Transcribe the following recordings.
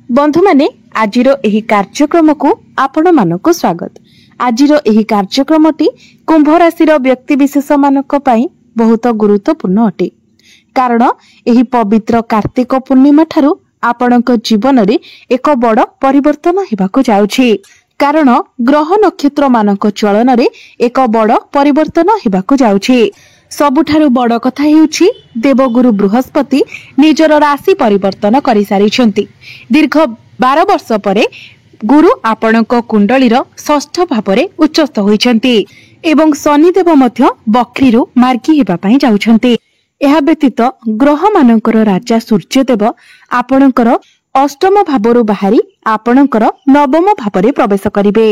बंधु माने आजिरो एही कार्यक्रम को आपण मानको स्वागत। आजिरो एही कार्यक्रमटी कुंभ राशि व्यक्ति विशेष मानक पई बहुत गुरुत्वपूर्ण अटे, कारण एही पवित्र कार्तिक पूर्णिमा ठारू आपणक जीवन रे एक बड़ परिवर्तन हेबाको जाउछि। कारण ग्रह नक्षत्र मानक चलन रे एक बड़ परिवर्तन हेबाको जाउछि। सबुठारु बड़ कथा हेउछि देवगुरु बृहस्पति निजर राशि परिवर्तन करि सारिछन्ति। दीर्घ 12 वर्ष परे गुरु आपणक कुंडलीर षष्ठ भावरे उच्चस्थ होइछन्ति एवं शनिदेव मध्य बक्रीरु मार्गी हेबा पई जाउछन्ति। एहा व्यतीत ग्रह मानकर राजा सूर्यदेव आपणकर अष्टम भावरु बाहरी आपणकर नवम भावरे प्रवेश करिवे।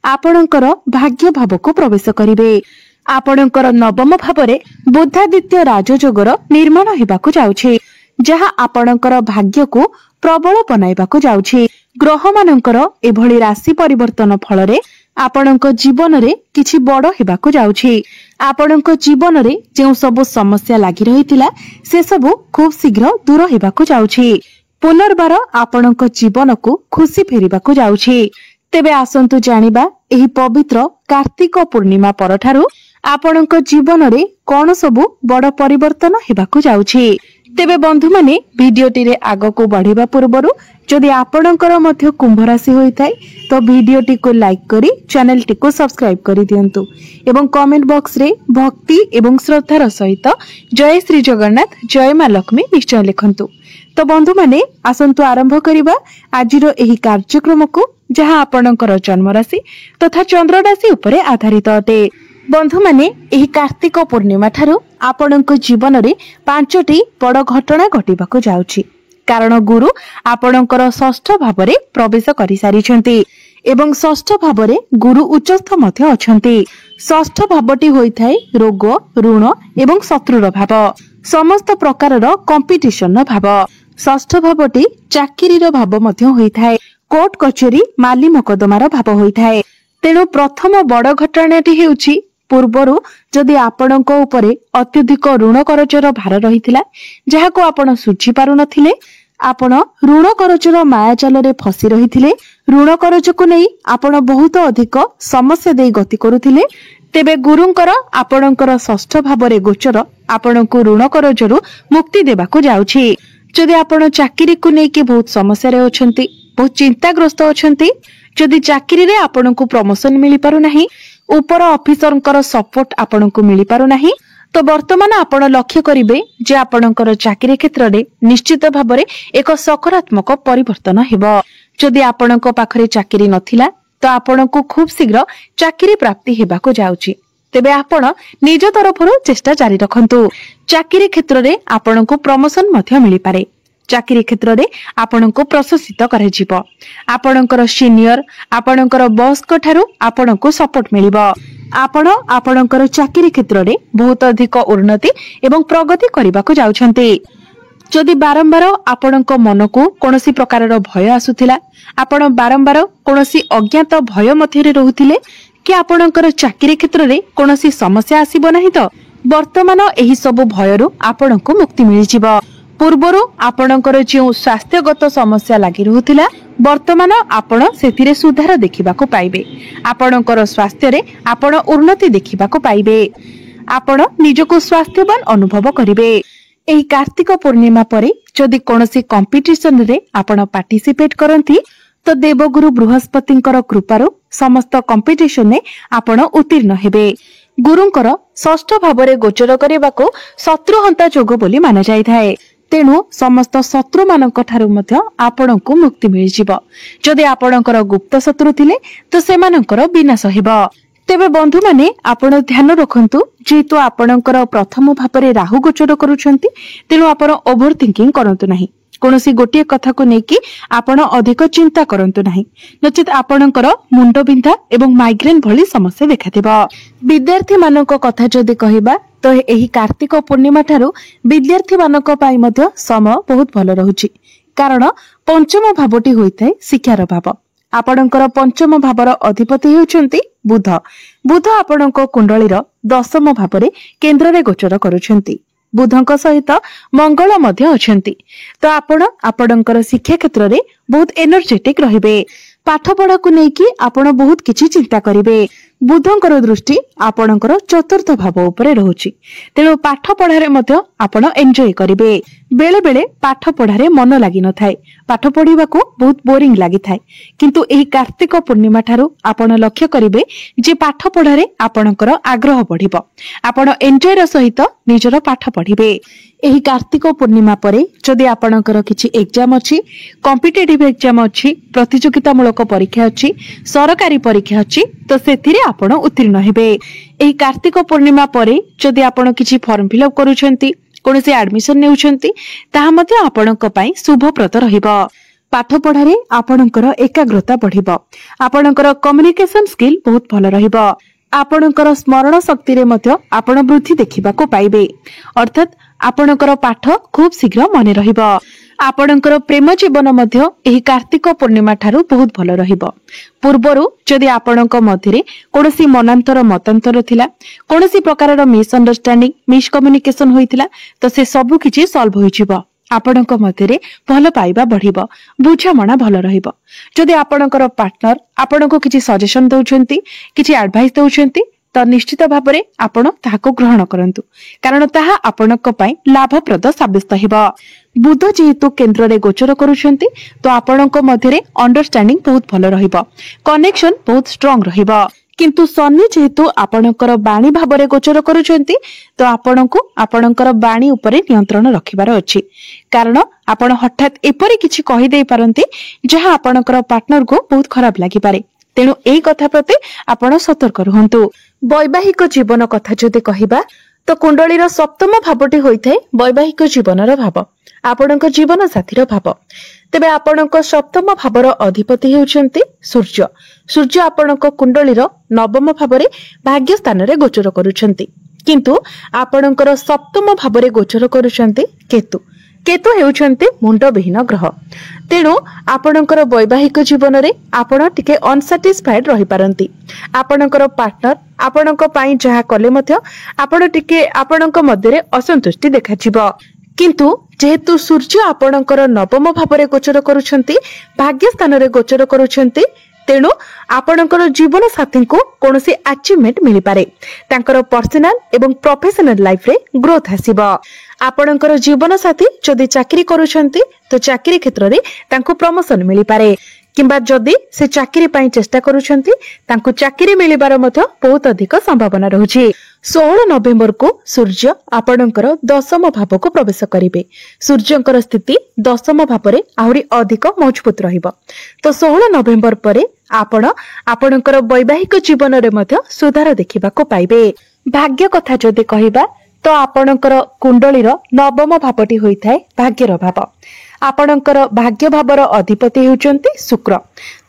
आपणकर भाग्य भावको प्रवेश करिवे। आपणकर नवम भावरे बुधादित्य राजयोगर निर्माण हेबाकु जाउछि, जहा आपणकर भाग्य को प्रबल बनाइबाकु जाउछि। ग्रह मानकर एभली राशि परिवर्तन फलरे आपणक जीवन रे किछि बड़ हेबाकु जाउछि। आपणक जीवन रे जेउ सब समस्या लागि रहितिला से सब खूब शीघ्र दूर हेबाकु जाउछि। पुनर्बार आपणक जीवन को खुशी फेरिबाकु जाउछि। तेबे आसंतु जानिबा एही पवित्र कार्तिक पूर्णिमा परठारु आपणक जीवन रे कोन सबु बड़ परिवर्तन हेबाकु जाउछि। तेबे बंधु माने भिडियोटी रे आगको बढ़िबा पूर्वरु जदि आपणकर मध्य कुंभ राशि होइताय तो भिडियोटी को लाइक करी चैनल टी को सब्सक्राइब करि दियंतु एवं कमेंट बॉक्स रे भक्ति एवं श्रद्धार सहित जय श्री जगन्नाथ जय मां लक्ष्मी निश्चय लिखंतु। तो बंधु माने आसंतु आरंभ करिबा आजिरो एही कार्यक्रम को, जहां आपणकर जन्म राशि तथा चंद्र राशि उपरे आधारित अटे। बंधु माने एही कार्तिक पूर्णिमा ठारू आपणक जीवन रे 5टी बड़ घटना घटिबाकु जाउछि। कारण गुरु आपणकर षष्ठ भावरे प्रवेश करि सारिछन्ति एवं षष्ठ भावरे गुरु उच्चस्थ मध्य अछन्ति। षष्ठ भावटी होइथाय रोग ऋण एवं शत्रुर भाव, समस्त प्रकारर कंपिटिशन भाव। षष्ठ भावटी चाकिरीर भाव मध्य होइथाय, कोर्ट कचेरी माली मकदमार भाव होइथाय। तेणु प्रथम बड़ घटनाटी हेउछि पूर्वरु जदि आपणक उपरे अत्यधिक ऋण करजर भार रहिथिला, जहाको आपण सुझी पारु नथिले, आपण ऋण करजर माया जाल रे फसी रहिथिले, ऋण करजको नै आपण बहुत अधिक समस्या देई गति करुथिले, तेबे गुरुंकर आपणकर षष्ठ भावरे गोचर आपणको ऋण करजरु मुक्ति देबाकु जाउछि। जदि आपण चाकिरी को नै के बहुत समस्या रे अछंती, बहुत चिंताग्रस्त अछंती, जदि चाकिरी रे आपणको प्रमोशन मिली पारु नाही, ऊपर ऑफिसरंकर सपोर्ट आपणको मिली पारु नाही, तो वर्तमान आपण लक्ष्य करिवे जे आपणकर चाकिरी क्षेत्र रे निश्चित भाबरे एक सकारात्मक परिवर्तन हेबो। जदि आपणको पाखरे चाकिरी नथिला तो आपणको खूब शीघ्र चाकिरी प्राप्ति हेबाको जाउछि। तेबे आपण निज तरफरु चेष्टा जारी रखंतु। चाकिरी क्षेत्र रे आपणको प्रमोशन मध्य मिली पारे। चाकिरी क्षेत्र रे आपणको प्रशंसित करे जिवो। आपणकर सीनियर आपणकर बॉस को ठारू आपणको सपोर्ट मिलिबो। आपण आपणकर चाकिरी क्षेत्र रे बहुत अधिक उन्नति एवं प्रगति करबाको जाउछन्ते। जदि बारंबार आपणको मन को कोनोसी प्रकारर भय आसुथिला, आपण बारंबार कोनोसी अज्ञात भय मध्य रे रहुथिले कि आपणकर चाकिरी क्षेत्र रे कोनोसी समस्या आसीबो नाही, तो वर्तमान एही सब भयरु आपणको मुक्ति मिलि जिवो। पूर्वरु आपणकर जो स्वास्थ्यगत समस्या लागि रहुथिला, वर्तमान आपण सेथिरे सुधार देखिबाको पाइबे। आपणकर स्वास्थ्य रे आपण उन्नति देखिबाको पाइबे। आपण निजको स्वास्थ्यवान अनुभव करिवे। एही कार्तिक पूर्णिमा परे जदि कोनोसी कंपटीशन रे आपण पार्टिसिपेट करंती तो देवगुरु बृहस्पतिंकर कृपारु समस्त कंपटीशन ने आपण उत्तीर्ण हेबे। गुरुंकर षष्ठ भावरे गोचर करिबाको शत्रुहंता जोग बोली माना जायथाय। तेणु समस्त शत्रु मानक ठारू मध्य आपणको मुक्ति मिलि जिवो। जदि आपणकर गुप्त शत्रु थिले तो सेमानकर विनाश हेबो। तेबे बंधु माने आपण ध्यान रखंतु, जेतु आपणकर प्रथम भावरे राहु गोचर करूछंती, तेणु आपण ओभर थिंकिंग करंतु नाही। कोनोसी गोटिए कथा को नेकी आपण अधिक चिंता करंतु नाही, नचित आपणकर मुंड बिंधा एवं माइग्रेन भली समस्या देखाथिबो। विद्यार्थी मानक कथा जदि कहिबा तो एही कार्तिक पूर्णिमा ठारू विद्यार्थी मानक पाई मध्य समय बहुत भल रहुछि। कारण पंचम भावटी होइथाय शिक्षार भाव। आपणकर पंचम भावर अधिपति हेउछंती बुध। बुध आपणक कुंडलीर दशम भावरे केंद्र रे गोचर करूछंती। बुधଙ୍କ सहित मंगल मध्य अछंती तो आपण आपणकर शिक्षा क्षेत्र रे बहुत एनर्जेटिक रहिबे। पाठ पढ़ा को नेकी आपण बहुत किछि चिंता करिवे। बुधंकर दृष्टि आपणकर चतुर्थ भाव उपरे रहुछि तेणु पाठ पढ़ारे मध्य आपण एन्जॉय करिवे। बेले बेले पाठ पढ़ारे मन लागि न थाए, पाठ पढ़िबा को बहुत बोरिंग लागि थाए, किंतु एही कार्तिक पूर्णिमा ठारू आपण लक्ष्य करिवे जे पाठ पढ़ारे आपणकर आग्रह बढ़िबो, आपण एन्जॉय र सहित निजर पाठ पढ़िबे। एही कार्तिक पूर्णिमा परे जदि आपणकर किछि एग्जाम अछि, कॉम्पिटिटिव एग्जाम अछि, प्रतियोगितामूलक परीक्षा अछि, सरकारी परीक्षा अछि तो सेथिरे आपण उत्तीर्ण हेबे। एही कार्तिक पूर्णिमा परे जदि आपण किछि फॉर्म फिलअप करूछंती, कोनोसी एडमिशन नेउछंती ताहा मध्ये आपणक पई शुभप्रद रहिबो। पाठ पढ़ारे आपणकर एकाग्रता बढ़िबो, आपणकर कम्युनिकेशन स्किल बहुत भल रहिबो, आपणकर स्मरण शक्ति रे मध्ये आपण वृद्धि देखिबा को पाइबे, अर्थात आपणकर पाठ खूब शीघ्र मने रहिबो। आपणकर प्रेम जीवन मध्ये एही कार्तिक पूर्णिमा ठारू बहुत भल रहिबो। पूर्वरु जदि आपणक मध्यरे कोनोसी मनांतर मतांतर थिला, कोनोसी प्रकारर मिसअंडरस्टैंडिंग मिसकम्युनिकेशन होइथिला तो से सब किछि सॉल्व होइजिबो। आपणक मध्यरे भल पाइबा बढ़िबो, बुझामणा भल रहिबो। जदि आपणकर पार्टनर आपणको किछि सजेशन दउछंती, किछि एडवाइस दउछंती तो निश्चित भाबरे आपण ताहाको ग्रहण करंतु, कारण ताहा आपणक पई लाभप्रद साबित हेबो। बुध जेहेतु केंद्र रे गोचर करूछंती तो आपणक मध्यरे अंडरस्टैंडिंग बहुत भल रहिबो, कनेक्शन बहुत स्ट्रांग रहिबो। किंतु शनि जेहेतु आपणकर बाणी भाबरे गोचर करूछंती तो आपणको आपणकर बाणी उपरे नियंत्रण रखिबार अछि, कारण आपण हठात एपरि किछि कहि देई पारंती जहा आपणकर पार्टनर को बहुत खराब लागि पारे, तेणु एई कथा प्रति आपण सतर्क रहंतु। वैवाहिक जीवन कथा जदि कहिबा तो कुंडलीर सप्तम भावटी होइथाय वैवाहिक जीवनर भाव, आपणक जीवन साथीर भाव। तेबे आपणक सप्तम भावर अधिपति हेउछंती सूर्य। सूर्य आपणक कुंडलीर नवम भावरे भाग्य स्थान रे गोचर करूछंती, किंतु आपणकर सप्तम भावरे गोचर करूछंती केतु। केतु हेउछंती मुंडविहीन ग्रह, तेणु आपणकर वैवाहिक जीवन रे आपण टिके अनसैटिस्फाइड रहि पारंती। आपणकर पार्टनर आपणक पई जहा कले मध्य आपण टिके आपणक मध्यरे असंतुष्टि देखाजिबो, किंतु जेहेतु सूर्य आपणकर नवम भावरे गोचर करूछंती, भाग्य स्थान रे गोचर करूछंती, तेणु आपणकर जीवन साथी को कोनोसी अचीवमेंट मिली पारे, तांकर पर्सनल एवं प्रोफेशनल लाइफ रे ग्रोथ आसीबो। आपणकर जीवन साथी जदि चाकरी करूछंती तो चाकरी क्षेत्र रे तांको प्रमोशन मिली पारे, किंबा जदि से चाकरी पई चेष्टा करूछंती तांको चाकरी मिलिबार मध्ये बहुत अधिक संभावना रहुछि। 16 नवेम्बर को सूर्य आपणकर दशम भाव को प्रवेश करिवे। सूर्यंकर स्थिति दशम भाव रे आहुरी अधिक मजबूत रहिबो, तो 16 नवेम्बर परे आपण आपणकर वैवाहिक जीवन रे मध्ये सुधार देखिबा को पाइबे। भाग्य कथा जदि कहिबा तो आपणकर कुंडलीर नवम भावटी होइथाय भाग्यर भाव। आपणकर भाग्य भावर अधिपति हेउचंती शुक्र,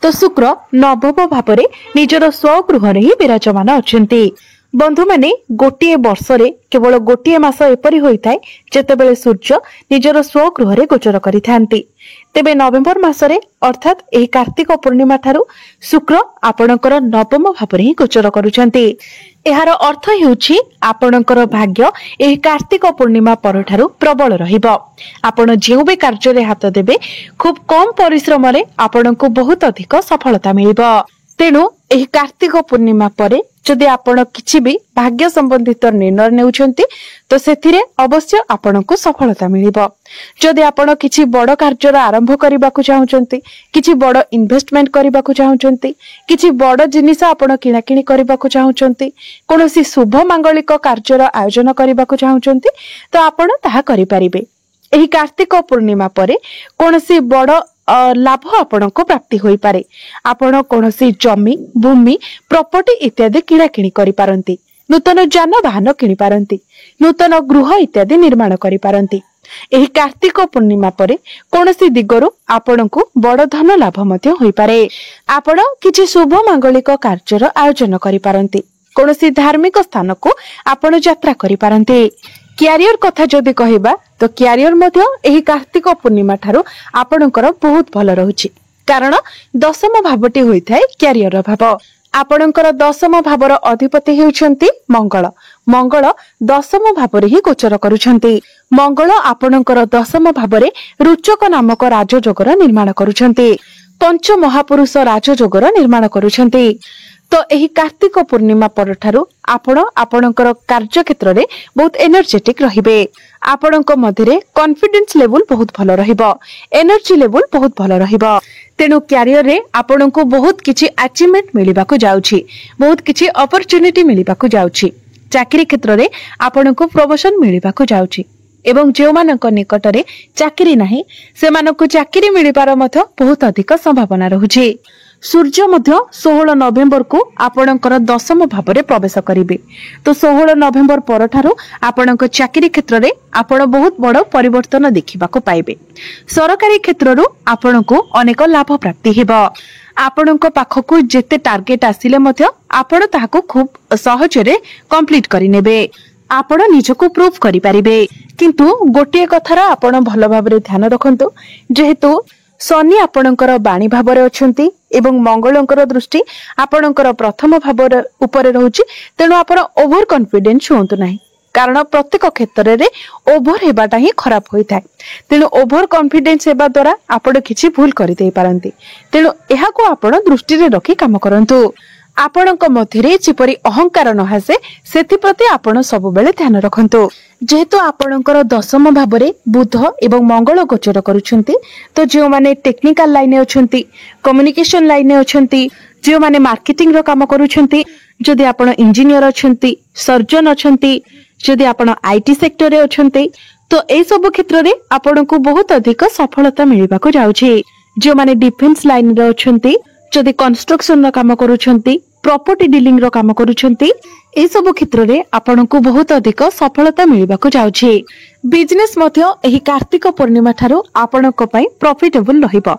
तो शुक्र नवम भावरे निजर स्वगृह रे ही विराजमान अछंती। बंधु माने गोटिए वर्ष रे केवल गोटिए मास एपरि होइथाय जेतेबेले सूर्य निजर स्वगृह रे गोचर करिथांती। तेबे नवेम्बर मासरे अर्थात एही कार्तिक पूर्णिमा ठारू शुक्र आपणकर नवम भावरे ही गोचर करूछंती। एहार अर्थ हेउछि आपणकर भाग्य एही कार्तिक पूर्णिमा परठारू प्रबल रहिबो। आपण जेउ बे कार्य रे हाथ देबे खूब कम परिश्रम रे आपणको बहुत अधिक सफलता मिलिबो। तेणु एही कार्तिक पूर्णिमा परे जदि आपण किछि भी भाग्य संबंधित निर्णय नेउछंती तो सेथिरे अवश्य आपणको सफलता मिलिबो। जदि आपण किछि बड़ कार्य आरंभ करबाकू चाहुचंती, किछि बड़ इन्वेस्टमेंट करबाकू चाहुचंती, किछि बड़ जिनिस आपण किणाकिणी करबाकू चाहुचंती, कोनोसी शुभ मांगलिक कार्यर आयोजन करबाकू चाहुचंती तो आपण ताहा करि परिबे। एही कार्तिक पूर्णिमा परे कोनोसी बड़ लाभ आपणको प्राप्ति होई पारे। आपण कोनोसी जमी भूमि प्रॉपर्टी इत्यादि किणाकिणी करि पारंती, नूतन जानवाहन किनि पारंती, नूतन गृह इत्यादि निर्माण करि पारंती। एही कार्तिक पूर्णिमा परे कोनोसी दिगरु आपणको बड़ धन लाभ मध्ये होई पारे। आपण किछि शुभ मांगलिक कार्यर आयोजन करि पारंती, कोनोसी धार्मिक स्थान को आपण यात्रा करि पारंती। क्यारियर कथा जदि कहिबा तो क्यारियर मध्ये एही कार्तिक पूर्णिमा ठारू आपणकर बहुत भल रहुछि, कारण दशम भावटी होइथाय क्यारियर भाव। आपणकर दशम भावर अधिपति हेउछन्ति मंगल। मंगल दशम भावर ही गोचर करुछन्ति। मंगल आपणकर दशम भावरे रुचक नामक राजयोगर निर्माण करुछन्ति। पंच महापुरुष राजयोगर निर्माण करुछन्ति। तो एही कार्तिक पूर्णिमा परठारु आपण आपणकर कार्य क्षेत्र रे बहुत एनर्जेटिक रहिबे। आपणक मध्यरे कॉन्फिडेंस लेवल बहुत भलो रहिबो, एनर्जी लेवल बहुत भलो रहिबो। तेनु कैरियर रे आपणको बहुत किछि अचीवमेंट मिलिबाको जाउछि, बहुत किछि अपॉर्चुनिटी मिलिबाको जाउछि। चाकरी क्षेत्र रे आपणको प्रमोशन मिलिबाको जाउछि एवं जे मानक निकटरे चाकरी नाही से मानक चाकरी मिलिबार मध्य बहुत अधिक संभावना रहुछि। सूर्य मध्य 16 नवेम्बर को आपणकर दशम भावरे प्रवेश करिवे। तो 16 नवेम्बर परठारु आपणक चाकरी क्षेत्र रे आपण बहुत बड़ परिवर्तन देखिबाको पाइबे। सरकारी क्षेत्ररु आपणको अनेक लाभ प्राप्ति हेबो। आपणक पाखकु जेते टार्गेट आसिले मध्य आपण ताहाको खूब सहजरे कंप्लीट करि नेबे। आपण निजको प्रूफ करि परिबे। किंतु गोटिए कथार आपण भलो भाबरे ध्यान रखंतु, जेहेतु शनि आपणकर बाणी भावरे अछंती एवं मंगलंकर दृष्टि आपणकर प्रथम भावर ऊपर रहउची। तेणु आपण ओवर कॉन्फिडेंस होंतु नाही, कारण प्रत्येक क्षेत्र रे ओवर हेबाटा ही खराब होई थाए। तेणु ओवर कॉन्फिडेंस हेबा द्वारा आपण किछि भूल करि देई पारंती। तेणु एहा को आपण दृष्टि रे रखि काम करंतु। आपणक मध्यरे जेपरि अहंकार न हासे सेति प्रति आपण सब बेले ध्यान रखंतु। जेहेतु आपणकर दशम भावरे बुध एवं मंगल गोचर करुछंती, तो जे माने टेक्निकल लाइन अछंती, कम्युनिकेशन लाइन अछंती, जे माने मार्केटिंग रो काम करुछंती, जदि आपण इंजीनियर अछंती, सर्जन अछंती, जदि आपण आईटी सेक्टर रे अछंती, तो ए सब क्षेत्र रे आपणको बहुत अधिक सफलता मिलिबाको जाउछि। जे माने डिफेंस लाइन रे अछंती, जदि कंस्ट्रक्शन रो काम करुछंती, प्रॉपर्टी डीलिंग रो काम करुछंती, ए सब क्षेत्र रे आपणको बहुत अधिक सफलता मिलिबाको जाउछि। बिजनेस मध्य एही कार्तिक पूर्णिमा ठारो आपणको पई प्रॉफिटेबल रहिबो।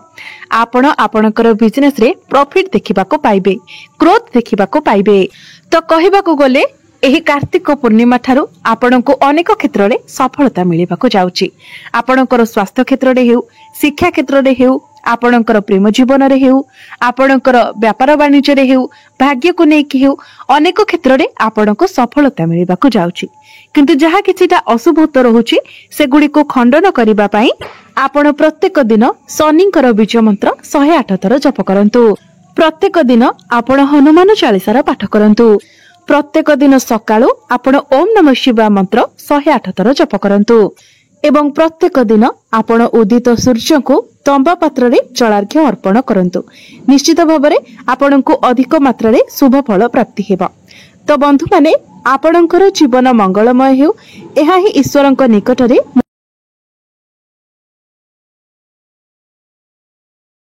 आपण आपणकर बिजनेस रे प्रॉफिट देखिबाको पाइबे, ग्रोथ देखिबाको पाइबे। तो कहिबाको गले एही कार्तिक पूर्णिमा ठारो आपणको अनेक क्षेत्र रे सफलता मिलिबाको जाउछि। आपणकर स्वास्थ्य क्षेत्र रे हेउ, शिक्षा क्षेत्र रे हेउ, आपणकर प्रेम जीवन रे हेउ, आपणकर व्यापार वाणिज्य रे हेउ, भाग्य को नै कि हेउ, अनेक क्षेत्र रे आपणको सफलता मिलिबाको जाउछि। किंतु जहा किछिटा अशुभत्व रहुछि सेगुडी को खंडन करिबा पई आपण प्रत्येक दिन शनिंकर बीज मंत्र 108 थर जप करंतु। प्रत्येक दिन आपण हनुमान चालीसार पाठ करंतु। प्रत्येक दिन सकाळू आपण ओम नमः शिवाय मंत्र 108 थर जप करंतु। एवं प्रत्येक दिन आपण उदित सूर्य को तंबा पात्र रे जलार्घ्य अर्पण करंतु। निश्चित भाबरे आपणको अधिक मात्रा रे शुभ फल प्राप्ति हेबा। तो बंधु माने आपणकर जीवन मंगलमय हेउ, एहा ही ईश्वरंक निकटरे